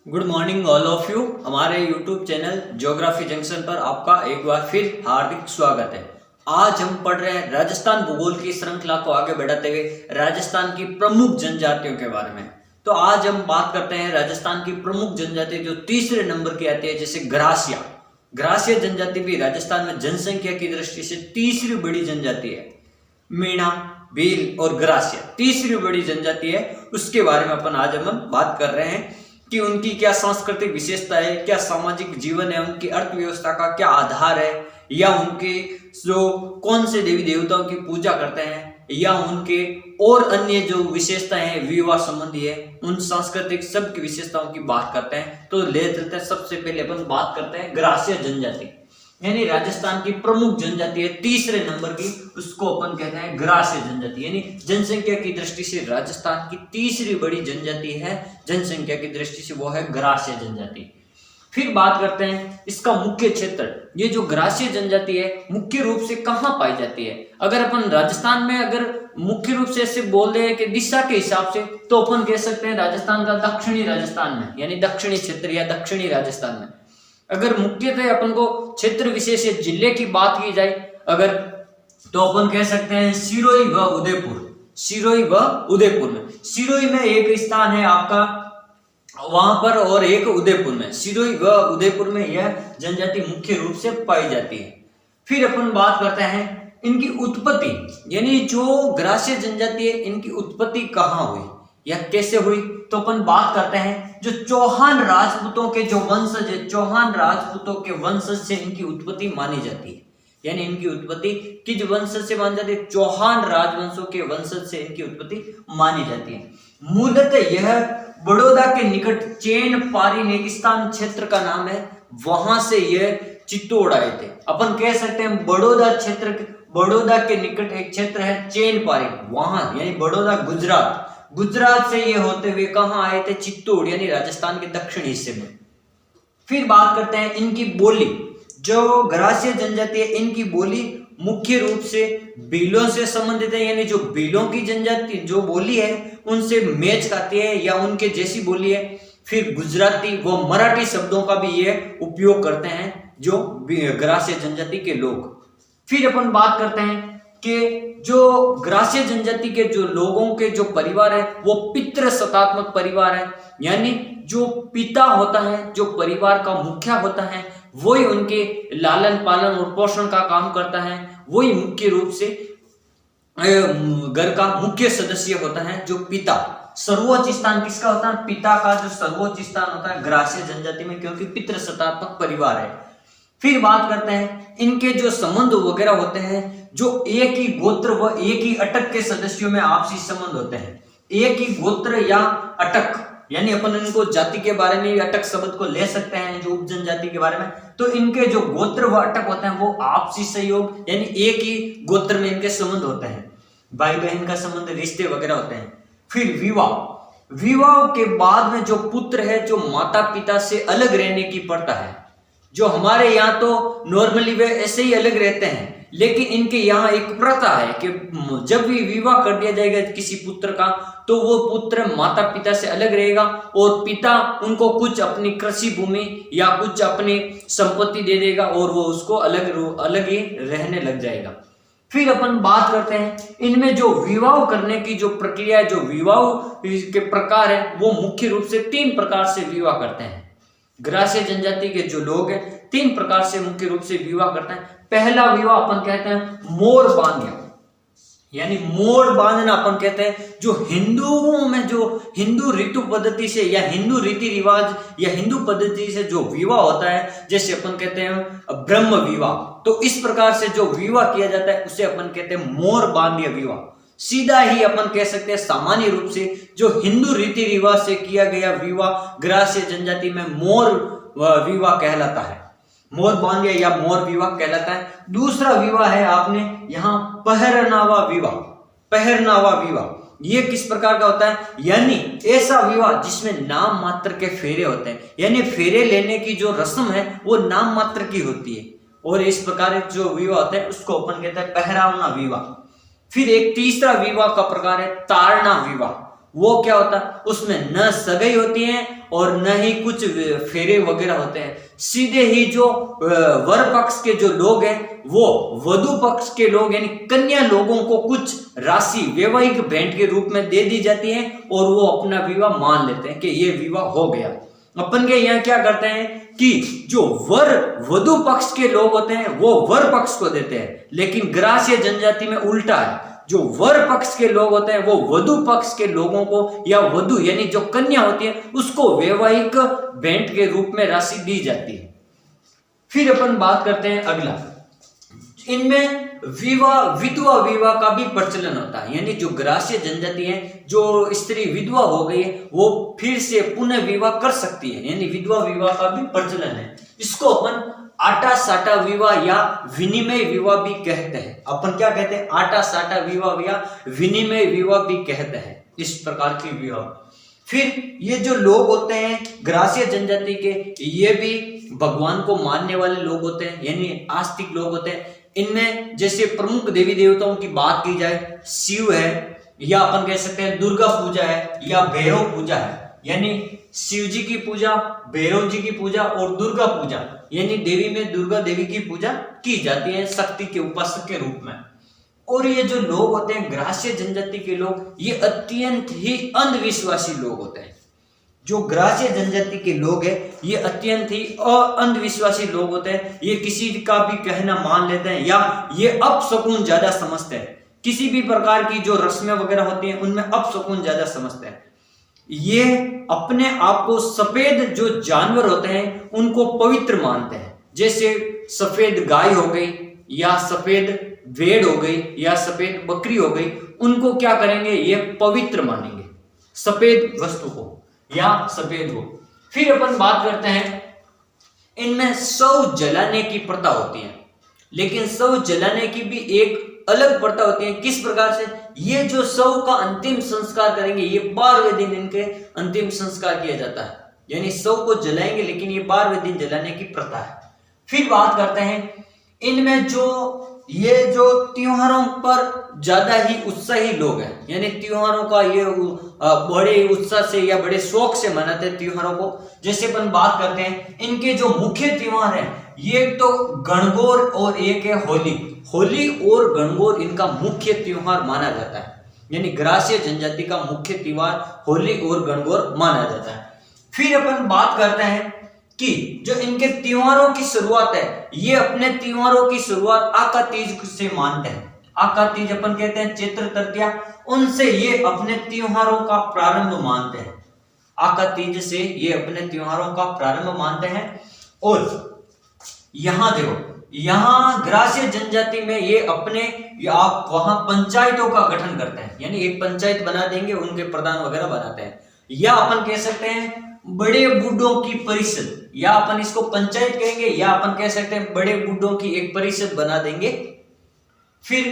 Good morning all of you. हमारे YouTube channel geography junction पर आपका एक बार फिर हार्दिक स्वागत है। आज हम पढ़ रहे हैं राजस्थान भूगोल की श्रृंखला को आगे बढ़ाते हुए राजस्थान की प्रमुख जनजातियों के बारे में। तो आज हम बात करते हैं राजस्थान की प्रमुख जनजाति जो तीसरे नंबर की आती है, जैसे ग्रासिया। ग्रासिया जनजाति भी राजस्थान में जनसंख्या की दृष्टि से तीसरी बड़ी जनजाति है। मीणा, भील और ग्रासिया तीसरी बड़ी जनजाति है, उसके बारे में अपन आज हम बात कर रहे हैं कि उनकी क्या सांस्कृतिक विशेषता है, क्या सामाजिक जीवन है, उनकी अर्थव्यवस्था का क्या आधार है, या उनके जो कौन से देवी देवताओं की पूजा करते हैं, या उनके और अन्य जो विशेषताएं हैं विवाह संबंधी है, उन सांस्कृतिक सब की विशेषताओं की बात करते हैं। तो ले चलते हैं, सबसे पहले अपन बात करते हैं ग्रासिया जनजाति, यानी राजस्थान की प्रमुख जनजाति है तीसरे नंबर की, उसको अपन कहते हैं ग्रासिया जनजाति। यानी जनसंख्या की दृष्टि से राजस्थान की तीसरी बड़ी जनजाति है, जनसंख्या की दृष्टि से वो है ग्रासिया जनजाति। फिर बात करते हैं इसका मुख्य क्षेत्र। ये जो ग्रासिया जनजाति है मुख्य रूप से कहाँ पाई जाती है? अगर अपन राजस्थान में अगर मुख्य रूप से ऐसे बोल रहे हैं कि दिशा के हिसाब से, तो अपन कह सकते हैं राजस्थान का दक्षिणी राजस्थान में, यानी दक्षिणी क्षेत्र या दक्षिणी राजस्थान में। अगर मुख्यतः अपन को क्षेत्र विशेष जिले की बात की जाए अगर, तो अपन कह सकते हैं सिरोही व उदयपुर। सिरोही व उदयपुर में, सिरोही में एक स्थान है आपका वहां पर और एक उदयपुर में। सिरोही व उदयपुर में यह जनजाति मुख्य रूप से पाई जाती है। फिर अपन बात करते हैं इनकी उत्पत्ति, यानी जो ग्रासिया जनजाति है इनकी उत्पत्ति कहाँ हुई या कैसे हुई? तो अपन बात करते हैं जो चौहान राजपूतों के जो वंशज है, चौहान राजपूतों के वंशज से इनकी उत्पत्ति मानी जाती है। यानी इनकी उत्पत्ति किस वंशज से मानी जाती है? चौहान राजवंशों के वंशज से इनकी उत्पत्ति मानी जाती है। मूलतः यह बड़ौदा के निकट चैन पारी रेगिस्तान क्षेत्र का नाम है, वहां से यह चित्तौड़ आए थे। अपन कह सकते हैं बड़ौदा क्षेत्र, बड़ौदा के निकट एक क्षेत्र है चैन पारी, वहां यानी बड़ौदा गुजरात, गुजरात से ये होते हुए कहां आए थे? चित्तौड़, यानी राजस्थान के दक्षिणी हिस्से में। फिर बात करते हैं इनकी बोली। जो ग्रासिया जनजाति है इनकी बोली मुख्य रूप से भीलों से संबंधित है, यानी जो भीलों की जनजाति जो बोली है उनसे मैच खाती है या उनके जैसी बोली है। फिर गुजराती व मराठी शब्दों का भी ये उपयोग करते हैं जो ग्रासिया जनजाति के लोग। फिर अपन बात करते हैं कि जो ग्रासिया जनजाति के जो लोगों के जो परिवार है वो पितृ सत्तात्मक परिवार है, यानी जो पिता होता है, जो परिवार का मुखिया होता है, वही उनके लालन पालन और पोषण का काम करता है, वही मुख्य रूप से घर का मुख्य सदस्य होता है। जो पिता, सर्वोच्च स्थान किसका होता है? पिता का जो सर्वोच्च स्थान होता है ग्रासिया जनजाति में, क्योंकि पितृ सत्तात्मक परिवार है। फिर बात करते हैं इनके जो संबंध वगैरह होते हैं, जो एक ही गोत्र व एक ही अटक के सदस्यों में आपसी संबंध होते हैं। एक ही गोत्र या अटक, यानी अपन इनको जाति के बारे में अटक शब्द को ले सकते हैं जो उप जनजाति के बारे में। तो इनके जो गोत्र व अटक होते हैं वो आपसी सहयोग, यानी एक ही गोत्र में इनके संबंध होते हैं, भाई बहन का संबंध, रिश्ते वगैरह होते हैं। फिर विवाह, विवाह के बाद में जो पुत्र है जो माता पिता से अलग रहने की प्रथा है। जो हमारे यहाँ तो नॉर्मली वे ऐसे ही अलग रहते हैं, लेकिन इनके यहाँ एक प्रथा है कि जब भी विवाह कर दिया जाएगा किसी पुत्र का, तो वो पुत्र माता पिता से अलग रहेगा और पिता उनको कुछ अपनी कृषि भूमि या कुछ अपनी संपत्ति दे देगा और वो उसको अलग ही रहने लग जाएगा। फिर अपन बात करते हैं इनमें जो विवाह करने की जो प्रक्रिया है, जो विवाह के प्रकार है, वो मुख्य रूप से 3 प्रकार से विवाह करते हैं। ग्रासिया जनजाति के जो लोग हैं 3 प्रकार से मुख्य रूप से विवाह करते हैं। पहला विवाह अपन कहते हैं मोर बांध्या, यानी मोर बांधना अपन कहते हैं। जो हिंदुओं में जो हिंदू ऋतु पद्धति से या हिंदू रीति रिवाज या हिंदू पद्धति से जो विवाह होता है, जैसे अपन कहते हैं ब्रह्म विवाह, तो इस प्रकार से जो विवाह किया जाता है उसे अपन कहते हैं मोर बांध्य विवाह। सीधा ही अपन कह सकते हैं सामान्य रूप से जो हिंदू रीति रिवाज से किया गया विवाह ग्रासिया जनजाति में मोर विवाह कहलाता है, मोर बांध्या या मोर विवाह कहलाता है। दूसरा विवाह है आपने यहाँ पहरनावा विवाह। पहरनावा विवाह ये किस प्रकार का होता है? यानी ऐसा विवाह जिसमें नाम मात्र के फेरे होते हैं, यानी फेरे लेने की जो रस्म है वो नाम मात्र की होती है, और इस प्रकार जो विवाह होता है उसको अपन कहते हैं पहरावना विवाह। फिर एक तीसरा विवाह का प्रकार है ताड़ना विवाह। वो क्या होता है, उसमें न सगाई होती है और न ही कुछ फेरे वगैरह होते हैं। सीधे ही जो वर पक्ष के जो लोग हैं वो वधु पक्ष के लोग यानी कन्या लोगों को कुछ राशि वैवाहिक भेंट के रूप में दे दी जाती है और वो अपना विवाह मान लेते हैं कि ये विवाह हो गया। अपन के यहाँ क्या करते हैं कि जो वर वधु पक्ष के लोग होते हैं वो वर पक्ष को देते हैं, लेकिन ग्रास्य जनजाति में उल्टा है। जो वर पक्ष के लोग होते हैं वो वधु पक्ष के लोगों को या वधु यानी जो कन्या होती है उसको वैवाहिक भेंट के रूप में राशि दी जाती है। फिर अपन बात करते हैं अगला, इनमें विधवा विवाह का भी प्रचलन होता है, यानी जो ग्रास्य जनजाति है, जो स्त्री विधवा हो गई है वो फिर से पुनः विवाह कर सकती है, यानी विधवा विवाह का भी प्रचलन है। इसको अपन आटा साटा विवाह या विनिमय विवाह भी कहते हैं। अपन क्या कहते हैं, आटा साटा विवाह या विनिमय विवाह भी कहते हैं इस प्रकार की विवाह। फिर ये जो लोग होते हैं ग्रास्य जनजाति के, ये भी भगवान को मानने वाले लोग होते हैं, यानी आस्तिक लोग होते हैं। इनमें जैसे प्रमुख देवी देवताओं की बात की जाए, शिव है, या अपन कह सकते हैं दुर्गा पूजा है या भैरव पूजा है, यानी शिव जी की पूजा, भैरव जी की पूजा और दुर्गा पूजा, यानी देवी में दुर्गा देवी की पूजा की जाती है शक्ति के उपासक के रूप में। और ये जो लोग होते हैं ग्रास्य जनजाति के लोग, ये अत्यंत ही अंधविश्वासी लोग होते हैं। जो ग्रास्य जनजाति के लोग हैं ये अत्यंत ही अंधविश्वासी लोग होते हैं। ये किसी का भी कहना मान लेते हैं या ये अपशकुन ज्यादा समझते हैं। किसी भी प्रकार की जो रस्में वगैरह होती हैं उनमें अपशकुन ज्यादा समझते हैं। ये अपने आप को सफेद जो जानवर होते हैं उनको पवित्र मानते हैं, जैसे सफेद गाय हो गई या सफेद भेड़ हो गई या सफेद बकरी हो गई, उनको क्या करेंगे, ये पवित्र मानेंगे सफेद वस्तु को या सफेद को। फिर अपन बात करते हैं, इनमें शव जलाने की प्रथा होती है, लेकिन शव जलाने की भी एक अलग प्रथा होती है। किस प्रकार से, ये जो शव का अंतिम संस्कार करेंगे, ये 12वें दिन इनके अंतिम संस्कार किया जाता है, यानी शव को जलाएंगे लेकिन ये 12वें दिन जलाने की प्रथा है। फिर बात करते हैं, इनमें ये जो त्योहारों पर ज्यादा ही उत्साही लोग हैं, यानी त्योहारों का ये बड़े उत्साह से या बड़े शौक से मनाते हैं त्योहारों को। जैसे अपन बात करते हैं, इनके जो मुख्य त्योहार हैं, ये तो गणगौर और एक है होली। होली और गणगौर इनका मुख्य त्योहार माना जाता है, यानी ग्रास्य जनजाति का मुख्य त्योहार होली और गणगौर माना जाता है। फिर अपन बात करते हैं कि जो इनके त्योहारों की शुरुआत है, ये अपने त्योहारों की शुरुआत आका तीज से मानते हैं। आका तीज अपन कहते हैं चैत्र तृतीया, उनसे ये अपने त्योहारों का प्रारंभ मानते हैं। आका तीज से ये अपने त्योहारों का प्रारंभ मानते हैं। और यहां देखो, यहां ग्रास्य जनजाति में ये अपने आप वहां पंचायतों का गठन करते हैं, यानी एक पंचायत बना देंगे, उनके प्रधान वगैरह बनाते हैं, या अपन कह सकते हैं बड़े बूढ़ों की परिषद, या अपन इसको पंचायत कहेंगे, या अपन कह सकते हैं बड़े बूढ़ों की एक परिषद बना देंगे। फिर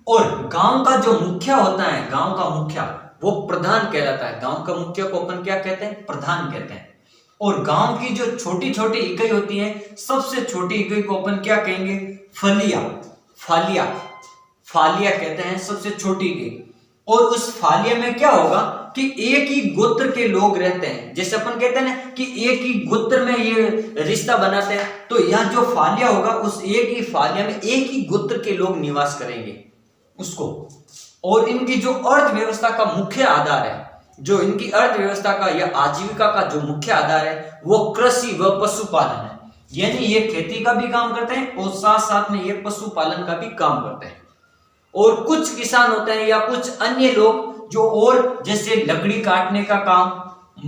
और गांव का जो मुखिया होता है, गांव का मुखिया वो प्रधान कहलाता है। गांव का मुखिया को अपन क्या कहते हैं, प्रधान कहते हैं। और गांव की जो छोटी छोटी इकाई होती है, सबसे छोटी इकाई को अपन क्या कहेंगे, फलिया, फालिया, फालिया कहते हैं सबसे छोटी इकाई। और उस फालिया में क्या होगा कि एक ही गोत्र के लोग रहते हैं। जैसे अपन कहते हैं ना कि एक ही गोत्र में ये रिश्ता बनाते हैं, तो यहाँ जो फालिया होगा उस एक ही फालिया में एक ही गोत्र के लोग निवास करेंगे उसको। और इनकी जो अर्थव्यवस्था का मुख्य आधार है, जो इनकी अर्थव्यवस्था का या आजीविका का जो मुख्य आधार है वो कृषि व पशुपालन है, यानी ये खेती का भी काम करते हैं और साथ साथ में ये पशुपालन का भी काम करते हैं। और कुछ किसान होते हैं या कुछ अन्य लोग जो और जैसे लकड़ी काटने का काम,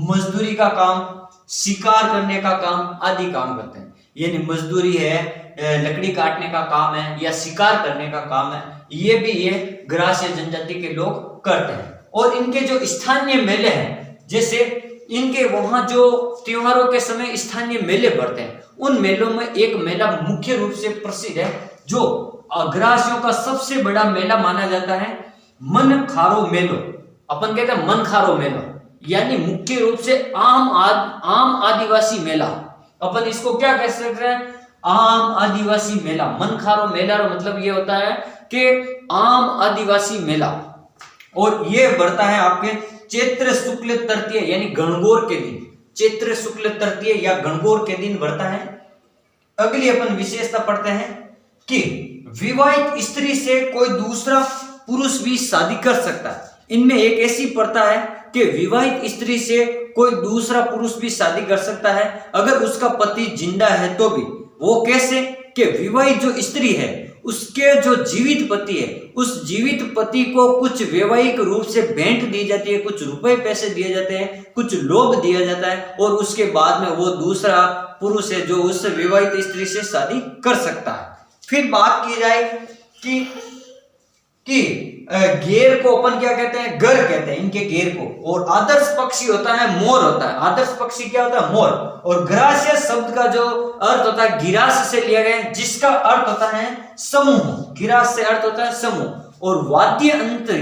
मजदूरी का काम, शिकार करने का काम आदि काम करते हैं। यानी मजदूरी है, लकड़ी काटने का काम है या शिकार करने का काम है, ये भी ये ग्रास्य जनजाति के लोग करते हैं। और इनके जो स्थानीय मेले हैं, जैसे इनके वहां जो त्योहारों के समय स्थानीय मेले बढ़ते हैं, उन मेलों में एक मेला मुख्य रूप से प्रसिद्ध है, जो ग्रासियों का सबसे बड़ा मेला माना जाता है, मन खारो मेलो। अपन कहते हैं मन खारो मेलो, यानी मुख्य रूप से आम आदिवासी मेला। अपन इसको क्या कह सकते हैं, आम आदिवासी मेला। मन खारो मेला का मतलब ये होता है कि आम आदिवासी मेला। और ये बढ़ता है आपके चैत्र शुक्ल तृतीय यानी गणगौर के दिन, चैत्र शुक्ल तृतीय या गणगौर के दिन बढ़ता है। अगली अपन विशेषता पढ़ते हैं कि विवाहित स्त्री से कोई दूसरा पुरुष भी शादी कर सकता है। इनमें एक ऐसी प्रथा है कि विवाहित स्त्री से कोई दूसरा पुरुष भी शादी कर सकता है अगर उसका पति जिंदा है तो भी। वो कैसे कि विवाहित जो स्त्री है उसके जो जीवित पति है उस जीवित पति को कुछ वैवाहिक रूप से भेंट दी जाती है, कुछ रुपए पैसे दिए जाते हैं, कुछ लोभ दिया जाता है और उसके बाद में वो दूसरा पुरुष है जो उस विवाहित स्त्री से शादी कर सकता है। फिर बात की जाए कि घेर को अपन क्या कहते हैं, गर कहते हैं इनके घेर को। और आदर्श पक्षी होता है मोर होता है। आदर्श पक्षी क्या होता है, मोर। और ग्रास्य शब्द का जो अर्थ होता है गिरास से लिया गया जिसका अर्थ होता है समूह। गिरास से अर्थ होता है समूह। और वाद्य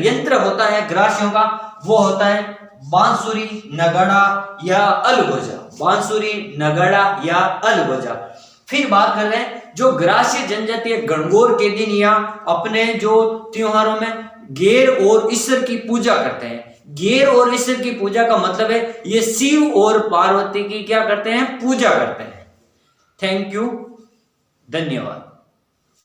यंत्र होता है ग्रासियों का, वो होता है बांसुरी, नगाड़ा या अलगोजा। बांसुरी, नगाड़ा या अलगोजा। फिर बात कर रहे हैं जो ग्रास्य जनजातीय गणगौर के दिन या अपने जो त्योहारों में घेर और ईश्वर की पूजा करते हैं। घेर और ईश्वर की पूजा का मतलब है ये शिव और पार्वती की क्या करते हैं, पूजा करते हैं। थैंक यू, धन्यवाद।